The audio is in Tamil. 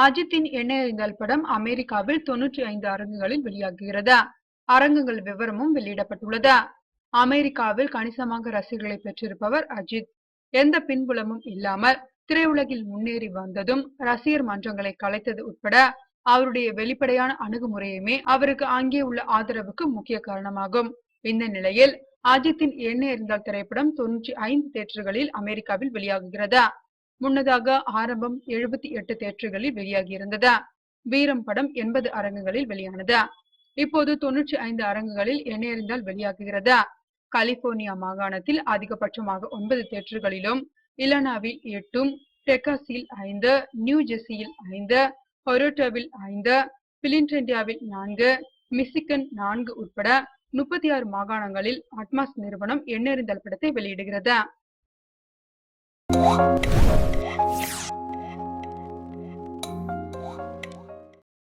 அஜித்தின் எண்ணெய் எறிந்தால் படம் அமெரிக்காவில் 95 அரங்குகளில் வெளியாகுகிறது. அரங்குகள் விவரமும் வெளியிடப்பட்டுள்ளது. அமெரிக்காவில் கணிசமாக ரசிகர்களை பெற்றிருப்பவர் அஜித். எந்த பின்புலமும் இல்லாமல் திரையுலகில் முன்னேறி வந்ததும் ரசிகர் மன்றங்களை கலைத்தது உட்பட அவருடைய வெளிப்படையான அணுகுமுறையுமே அவருக்கு அங்கே உள்ள ஆதரவுக்கு முக்கிய காரணமாகும். இந்த நிலையில் அஜித்தின் எண்ணெய் எறிந்தால் திரைப்படம் 95 தியேட்டர்களில் அமெரிக்காவில் வெளியாகுகிறது. முன்னதாக ஆரம்பம் 78 தியேட்டர்களில் வெளியாகியிருந்தது. வீரம் படம் 80 அரங்குகளில் வெளியானது. இப்போது 95 அரங்குகளில் எண்ணெய் எறிந்தால் வெளியாகுகிறது. கலிபோர்னியா மாகாணத்தில் அதிகபட்சமாக 9 தியேட்டர்களிலும், இலனாவில் 8, டெக்சாஸில் 5, நியூ ஜெர்சியில் 5, கொலோராடோவில் 5, பிலிடெல்பியாவில் 4, மிசிகன் 4 உட்பட 36 மாகாணங்களில் அட்மாஸ் நிறுவனம் எண்ணெய் எறிந்தால் படத்தை வெளியிடுகிறது.